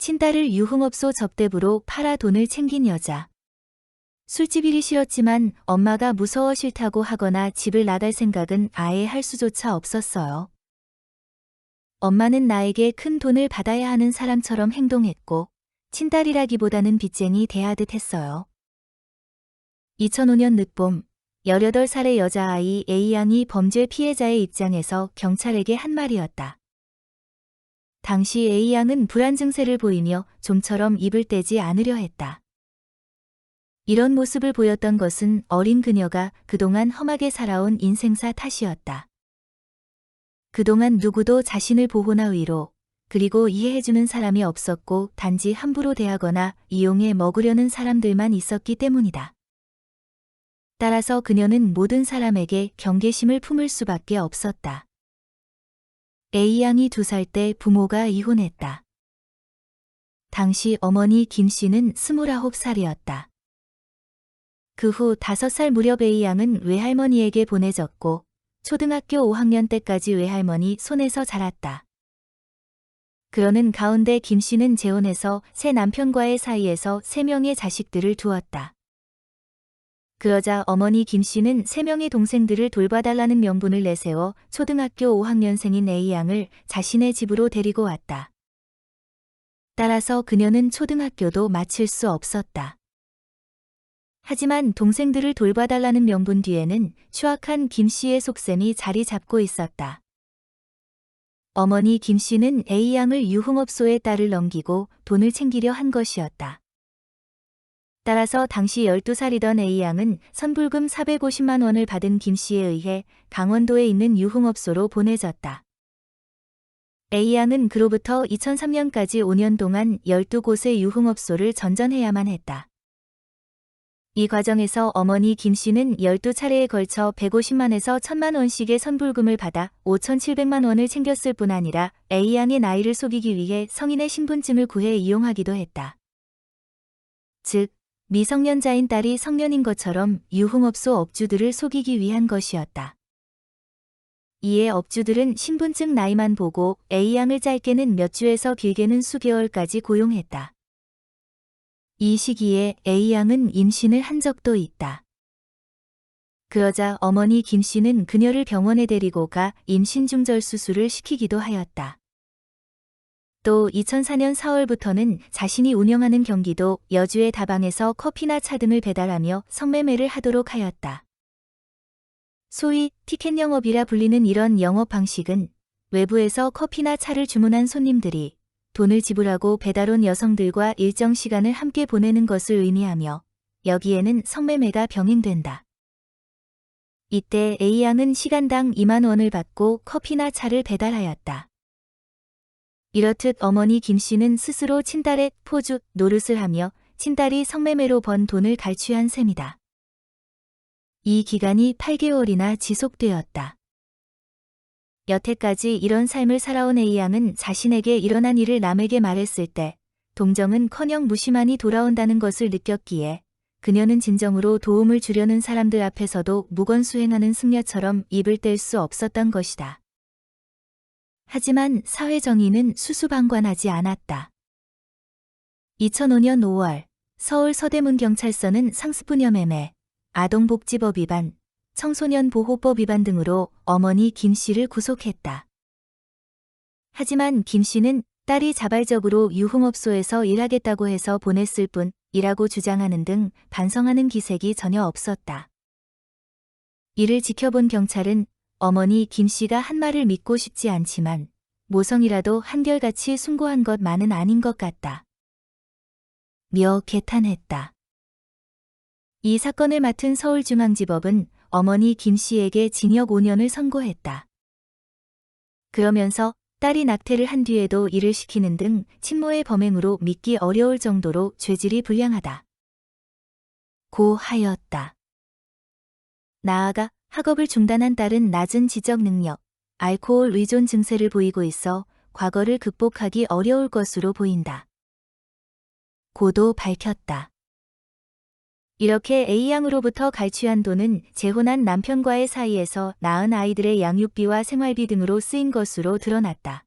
친딸을 유흥업소 접대부로 팔아 돈을 챙긴 여자. 술집 일이 싫었지만 엄마가 무서워 싫다고 하거나 집을 나갈 생각은 아예 할 수조차 없었어요. 엄마는 나에게 큰 돈을 받아야 하는 사람처럼 행동했고 친딸이라기보다는 빚쟁이 대하듯 했어요. 2005년 늦봄 18살의 여자아이 A양이 범죄 피해자의 입장에서 경찰에게 한 말이었다. 당시 A양은 불안 증세를 보이며 좀처럼 입을 떼지 않으려 했다. 이런 모습을 보였던 것은 어린 그녀가 그동안 험하게 살아온 인생사 탓이었다. 그동안 누구도 자신을 보호나 위로, 그리고 이해해주는 사람이 없었고 단지 함부로 대하거나 이용해 먹으려는 사람들만 있었기 때문이다. 따라서 그녀는 모든 사람에게 경계심을 품을 수밖에 없었다. A양이 2살 때 부모가 이혼했다. 당시 어머니 김 씨는 29살이었다. 그 후 5살 무렵 A양은 외할머니에게 보내졌고 초등학교 5학년 때까지 외할머니 손에서 자랐다. 그러는 가운데 김 씨는 재혼해서 새 남편과의 사이에서 3명의 자식들을 두었다. 그러자 어머니 김 씨는 3명의 동생들을 돌봐달라는 명분을 내세워 초등학교 5학년생인 A양을 자신의 집으로 데리고 왔다. 따라서 그녀는 초등학교도 마칠 수 없었다. 하지만 동생들을 돌봐달라는 명분 뒤에는 추악한 김 씨의 속셈이 자리 잡고 있었다. 어머니 김 씨는 A양을 유흥업소에 딸을 넘기고 돈을 챙기려 한 것이었다. 따라서 당시 12살이던 A양은 선불금 450만 원을 받은 김 씨에 의해 강원도에 있는 유흥업소로 보내졌다. A양은 그로부터 2003년까지 5년 동안 12곳의 유흥업소를 전전해야만 했다. 이 과정에서 어머니 김 씨는 12차례에 걸쳐 150만에서 1000만 원씩의 선불금을 받아 5,700만 원을 챙겼을 뿐 아니라 A양의 나이를 속이기 위해 성인의 신분증을 구해 이용하기도 했다. 즉, 미성년자인 딸이 성년인 것처럼 유흥업소 업주들을 속이기 위한 것이었다. 이에 업주들은 신분증 나이만 보고 A양을 짧게는 몇 주에서 길게는 수개월까지 고용했다. 이 시기에 A양은 임신을 한 적도 있다. 그러자 어머니 김 씨는 그녀를 병원에 데리고 가 임신 중절 수술을 시키기도 하였다. 또 2004년 4월부터는 자신이 운영하는 경기도 여주의 다방에서 커피나 차 등을 배달하며 성매매를 하도록 하였다. 소위 티켓 영업이라 불리는 이런 영업 방식은 외부에서 커피나 차를 주문한 손님들이 돈을 지불하고 배달 온 여성들과 일정 시간을 함께 보내는 것을 의미하며 여기에는 성매매가 병행된다. 이때 A양은 시간당 2만 원을 받고 커피나 차를 배달하였다. 이렇듯 어머니 김 씨는 스스로 친딸의 포주 노릇을 하며 친딸이 성매매로 번 돈을 갈취한 셈이다. 이 기간이 8개월이나 지속되었다. 여태까지 이런 삶을 살아온 A양은 자신에게 일어난 일을 남에게 말했을 때 동정은커녕 무심한이 돌아온다는 것을 느꼈기에 그녀는 진정으로 도움을 주려는 사람들 앞에서도 무건수행하는 승려처럼 입을 뗄 수 없었던 것이다. 하지만 사회정의는 수수방관하지 않았다. 2005년 5월 서울 서대문경찰서는 상습부녀 매매, 아동복지법 위반, 청소년보호법 위반 등으로 어머니 김 씨를 구속했다. 하지만 김 씨는 딸이 자발적으로 유흥업소에서 일하겠다고 해서 보냈을 뿐이라고 주장하는 등 반성하는 기색이 전혀 없었다. 이를 지켜본 경찰은 어머니 김 씨가 한 말을 믿고 싶지 않지만 모성이라도 한결같이 숭고한 것만은 아닌 것 같다. 며 개탄했다. 이 사건을 맡은 서울중앙지법은 어머니 김 씨에게 징역 5년을 선고했다. 그러면서 딸이 낙태를 한 뒤에도 일을 시키는 등 친모의 범행으로 믿기 어려울 정도로 죄질이 불량하다. 고 하였다. 나아가 학업을 중단한 딸은 낮은 지적 능력, 알코올 의존 증세를 보이고 있어 과거를 극복하기 어려울 것으로 보인다. 고도 밝혔다. 이렇게 A양으로부터 갈취한 돈은 재혼한 남편과의 사이에서 낳은 아이들의 양육비와 생활비 등으로 쓰인 것으로 드러났다.